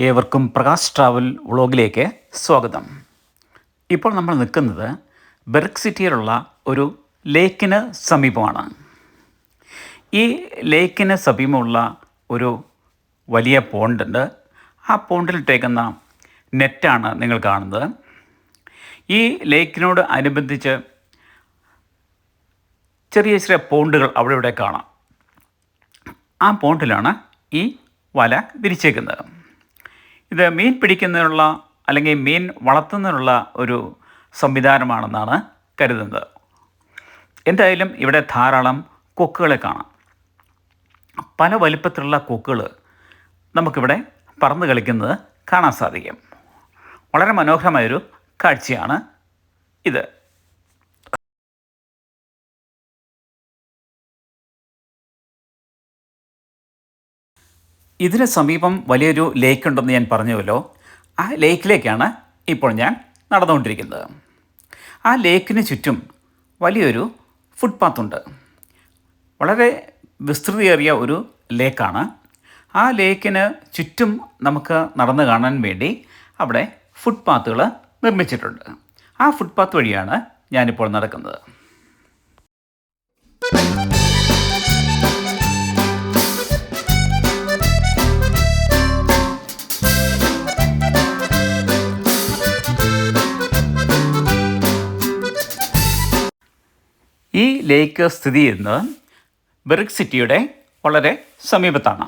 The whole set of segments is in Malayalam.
ഏവർക്കും പ്രകാശ് ട്രാവൽ വ്ളോഗിലേക്ക് സ്വാഗതം. ഇപ്പോൾ നമ്മൾ നിൽക്കുന്നത് ബെർഗ് സിറ്റിയിലുള്ള ഒരു ലേക്കിന് സമീപമാണ്. ഈ ലേക്കിന് സമീപമുള്ള ഒരു വലിയ പോണ്ടുണ്ട്. ആ പോണ്ടിലിട്ടേക്കുന്ന നെറ്റാണ് നിങ്ങൾ കാണുന്നത്. ഈ ലേക്കിനോട് അനുബന്ധിച്ച് ചെറിയ ചെറിയ പോണ്ടുകൾ അവിടെ ഇവിടെ കാണാം. ആ പോണ്ടിലാണ് ഈ വല വിരിച്ചേക്കുന്നത്. ഇത് മീൻ പിടിക്കുന്നതിനുള്ള അല്ലെങ്കിൽ മീൻ വളർത്തുന്നതിനുള്ള ഒരു സംവിധാനമാണെന്നാണ് കരുതുന്നത്. എന്തായാലും ഇവിടെ ധാരാളം കൊക്കുകളെ കാണാം. പല വലിപ്പത്തിലുള്ള കൊക്കുകൾ നമുക്കിവിടെ പറന്ന് കളിക്കുന്നത് കാണാൻ സാധിക്കും. വളരെ മനോഹരമായൊരു കാഴ്ചയാണ് ഇത്. ഇതിന് സമീപം വലിയൊരു ലേക്ക് ഉണ്ടെന്ന് ഞാൻ പറഞ്ഞുവല്ലോ. ആ ലേക്കിലേക്കാണ് ഇപ്പോൾ ഞാൻ നടന്നുകൊണ്ടിരിക്കുന്നത്. ആ ലേക്കിന് ചുറ്റും വലിയൊരു ഫുട്പാത്തുണ്ട്. വളരെ വിസ്തൃതിയേറിയ ഒരു ലേക്കാണ്. ആ ലേക്കിന് ചുറ്റും നമുക്ക് നടന്നു കാണാൻ വേണ്ടി അവിടെ ഫുട്പാത്തുകൾ നിർമ്മിച്ചിട്ടുണ്ട്. ആ ഫുട്പാത്ത് വഴിയാണ് ഞാനിപ്പോൾ നടക്കുന്നത്. ഈ ലേക്ക് സ്ഥിതി ചെയ്യുന്നത് ബെർഗ് സിറ്റിയുടെ വളരെ സമീപത്താണ്.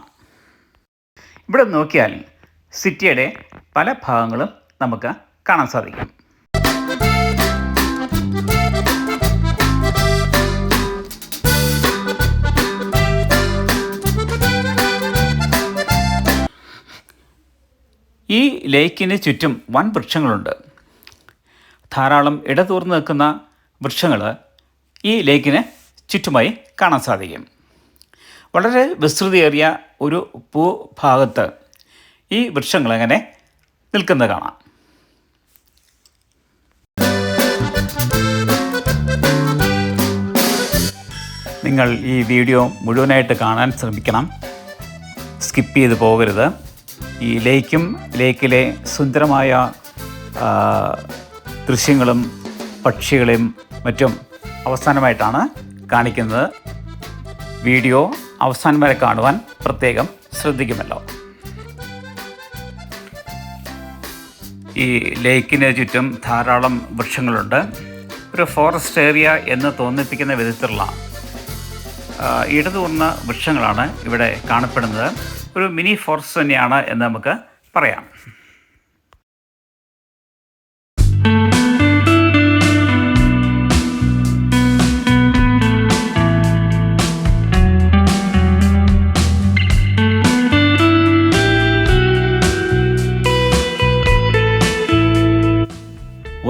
ഇവിടെ നോക്കിയാൽ സിറ്റിയുടെ പല ഭാഗങ്ങളും നമുക്ക് കാണാൻ സാധിക്കും. ഈ ലേക്കിന് ചുറ്റും വൻ വൃക്ഷങ്ങളുണ്ട്. ധാരാളം ഇടതൂർന്ന് നിൽക്കുന്ന വൃക്ഷങ്ങൾ ഈ ലേക്കിന് ചുറ്റുമായി കാണാൻ സാധിക്കും. വളരെ വിസ്തൃതിയേറിയ ഒരു ഭൂഭാഗത്ത് ഈ വൃക്ഷങ്ങൾ അങ്ങനെ നിൽക്കുന്നത് കാണാം. നിങ്ങൾ ഈ വീഡിയോ മുഴുവനായിട്ട് കാണാൻ ശ്രമിക്കണം. സ്കിപ്പ് ചെയ്ത് പോകരുത്. ഈ ലേക്കിലെ സുന്ദരമായ ദൃശ്യങ്ങളും പക്ഷികളെയും മറ്റും അവസാനമായിട്ടാണ് കാണിക്കുന്നത്. വീഡിയോ അവസാനം വരെ കാണുവാൻ പ്രത്യേകം ശ്രദ്ധിക്കുമല്ലോ. ഈ ലേക്കിന് ചുറ്റും ധാരാളം വൃക്ഷങ്ങളുണ്ട്. ഒരു ഫോറസ്റ്റ് ഏരിയ എന്ന് തോന്നിപ്പിക്കുന്ന വിധത്തിലുള്ള ഇടതൂർന്ന വൃക്ഷങ്ങളാണ് ഇവിടെ കാണപ്പെടുന്നത്. ഒരു മിനി ഫോറസ്റ്റ് തന്നെയാണ് എന്ന് നമുക്ക് പറയാം.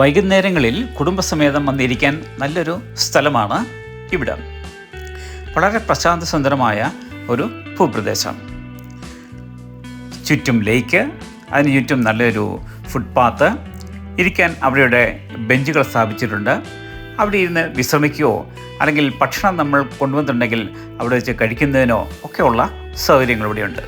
വൈകുന്നേരങ്ങളിൽ കുടുംബസമേതം വന്നിരിക്കാൻ നല്ലൊരു സ്ഥലമാണ് ഇവിടം. വളരെ പ്രശാന്ത സുന്ദരമായ ഒരു ഭൂപ്രദേശം. ചുറ്റും ലേക്ക്, അതിന് ചുറ്റും നല്ലൊരു ഫുട്പാത്ത്, ഇരിക്കാൻ അവിടെയുടെ ബെഞ്ചുകൾ സ്ഥാപിച്ചിട്ടുണ്ട്. അവിടെ ഇരുന്ന് വിശ്രമിക്കുകയോ അല്ലെങ്കിൽ ഭക്ഷണം നമ്മൾ കൊണ്ടുവന്നിട്ടുണ്ടെങ്കിൽ അവിടെ വെച്ച് കഴിക്കുന്നതിനോ ഒക്കെയുള്ള സൗകര്യങ്ങൾ ഇവിടെയുണ്ട്.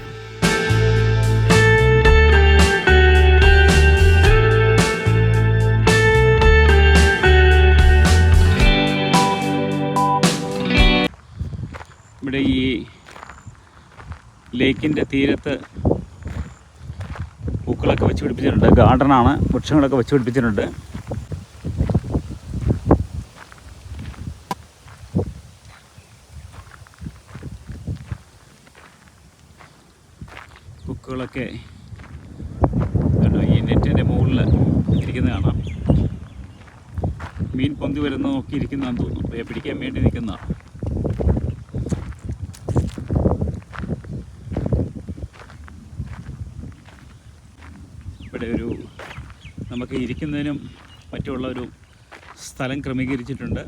ഇവിടെ ഈ ലേക്കിൻ്റെ തീരത്ത് പൂക്കളൊക്കെ വെച്ച് പിടിപ്പിച്ചിട്ടുണ്ട്. ഗാർഡനാണ്, വൃക്ഷങ്ങളൊക്കെ വെച്ച് പിടിപ്പിച്ചിട്ടുണ്ട്. പൂക്കളൊക്കെ ഈ നെറ്റിൻ്റെ മുകളിൽ ഇരിക്കുന്നത് കാണാം. മീൻ പൊന്തി വരുന്ന നോക്കിയിരിക്കുന്നതാണെന്ന് തോന്നുന്നു. അപ്പോൾ പിടിക്കാൻ വേണ്ടി നിൽക്കുന്നതാണ്. ഇവിടെ നമുക്ക് ഇരിക്കുന്നതിനും മറ്റുള്ള ഒരു സ്ഥലം ക്രമീകരിച്ചിട്ടുണ്ട്.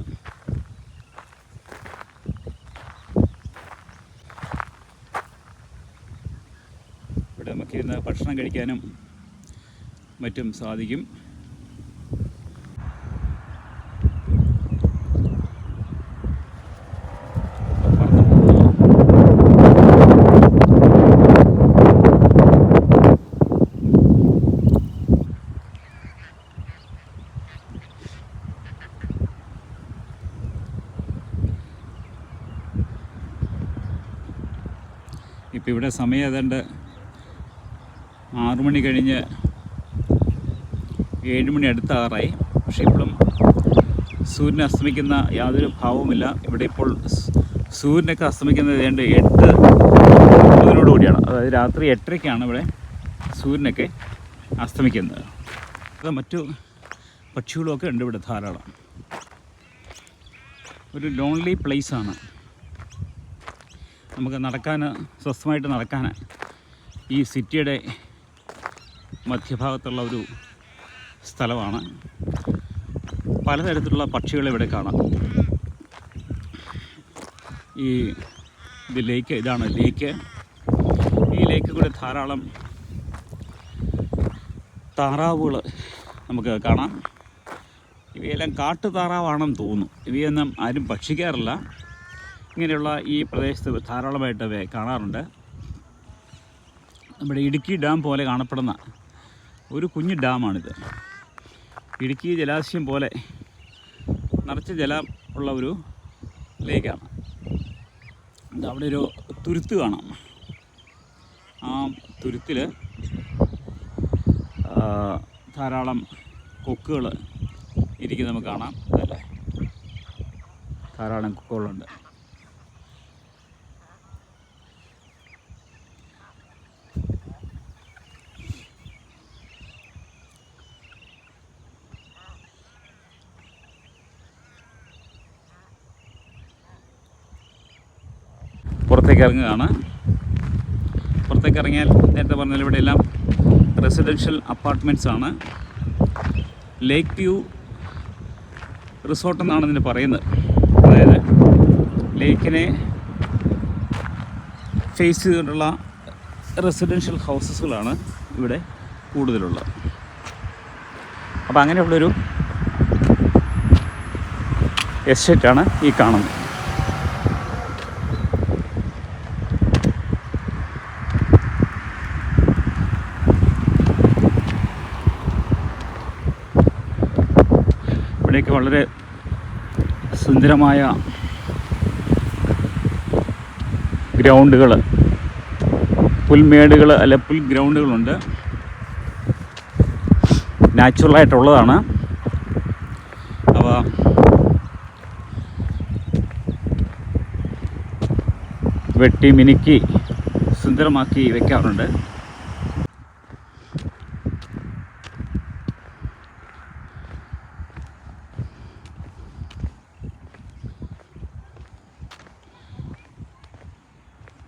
ഇവിടെ നമുക്കിരുന്ന് ഭക്ഷണം കഴിക്കാനും മറ്റും സാധിക്കും. ഇവിടെ സമയം ഏതാണ്ട് 6 മണി കഴിഞ്ഞ് 7 മണി അടുത്താറായി. പക്ഷേ ഇപ്പോഴും സൂര്യൻ അസ്തമിക്കുന്ന യാതൊരു ഭാവവുമില്ല. ഇവിടെ ഇപ്പോൾ സൂര്യനൊക്കെ അസ്തമിക്കുന്നത് ഏതാണ്ട് 8:30 കൂടിയാണ്. അതായത് രാത്രി 8:30ക്കാണ് ഇവിടെ സൂര്യനൊക്കെ അസ്തമിക്കുന്നത്. അത് മറ്റു പക്ഷികളുമൊക്കെ ഉണ്ട് ഇവിടെ ധാരാളം. ഒരു ലോൺലി പ്ലേസാണ്. നമുക്ക് നടക്കാൻ, സ്വസ്ഥമായിട്ട് നടക്കാൻ ഈ സിറ്റിയുടെ മധ്യഭാഗത്തുള്ള ഒരു സ്ഥലമാണ്. പലതരത്തിലുള്ള പക്ഷികളെ ഇവിടെ കാണാം. ഇത് ലേക്ക്, ഇതാണ് ലേക്ക്. ഈ ലേക്ക് കൂടെ ധാരാളം താറാവുകൾ നമുക്ക് കാണാം. ഇവയെല്ലാം കാട്ടു താറാവാണെന്ന് തോന്നുന്നു. ഇവയൊന്നും ആരും ഭക്ഷിക്കാറില്ല. ഇങ്ങനെയുള്ള ഈ പ്രദേശത്ത് ധാരാളമായിട്ട് അവയെ കാണാറുണ്ട്. നമ്മുടെ ഇടുക്കി ഡാം പോലെ കാണപ്പെടുന്ന ഒരു കുഞ്ഞു ഡാമാണിത്. ഇടുക്കി ജലാശയം പോലെ നിറച്ച് ജലം ഉള്ള ഒരു ലേക്കാണ്. അവിടെ ഒരു തുരുത്ത് കാണാം. ആ തുരുത്തിൽ ധാരാളം കൊക്കുകൾ ഇരിക്കുന്നത് നമുക്ക് കാണാം. അല്ലേ, ധാരാളം കൊക്കുകളുണ്ട്. പുറത്തേക്ക് ഇറങ്ങുകയാണ്. പുറത്തേക്ക് ഇറങ്ങിയാൽ നേരത്തെ പറഞ്ഞാൽ ഇവിടെ എല്ലാം റെസിഡൻഷ്യൽ അപ്പാർട്ട്മെൻറ്റ്സ് ആണ്. ലേക്ക് വ്യൂ റിസോർട്ട് എന്നാണ് ഇതിന് പറയുന്നത്. അതായത് ലേക്കിനെ ഫേസ് ചെയ്തിട്ടുള്ള റെസിഡൻഷ്യൽ ഹൗസസുകളാണ് ഇവിടെ കൂടുതലുള്ളത്. അപ്പോൾ അങ്ങനെയുള്ളൊരു എസ്റ്റേറ്റാണ് ഈ കാണുന്നത്. ഇവിടേക്ക് വളരെ സുന്ദരമായ ഗ്രൗണ്ടുകൾ, പുൽമേടുകൾ അല്ലെ പുൽ ഗ്രൗണ്ടുകളുണ്ട്. നാച്ചുറലായിട്ടുള്ളതാണ്. അവ വെട്ടി മിനുക്കി സുന്ദരമാക്കി വയ്ക്കാറുണ്ട്.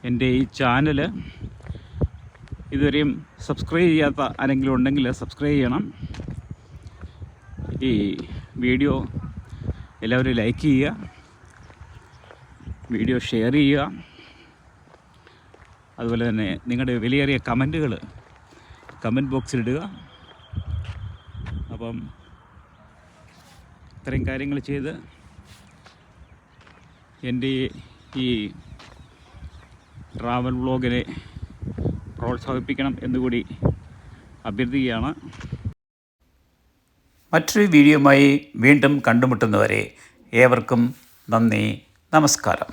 എൻ്റെ ഈ ചാനൽ ഇതുവരെയും സബ്സ്ക്രൈബ് ചെയ്യാത്ത ആരെങ്കിലും ഉണ്ടെങ്കിൽ സബ്സ്ക്രൈബ് ചെയ്യണം. ഈ വീഡിയോ എല്ലാവരും ലൈക്ക് ചെയ്യുക, വീഡിയോ ഷെയർ ചെയ്യുക. അതുപോലെ തന്നെ നിങ്ങളുടെ വിലയേറിയ കമൻറ്റുകൾ കമൻറ്റ് ബോക്സിലിടുക. അപ്പം ഇത്രയും കാര്യങ്ങൾ ചെയ്ത് എൻ്റെ ഈ ട്രാവൽ വ്ളോഗിനെ പ്രോത്സാഹിപ്പിക്കണം എന്നുകൂടി അഭ്യർത്ഥിക്കുകയാണ്. മറ്റൊരു വീഡിയോയുമായി വീണ്ടും കണ്ടുമുട്ടുന്നവരെ ഏവർക്കും നന്ദി, നമസ്കാരം.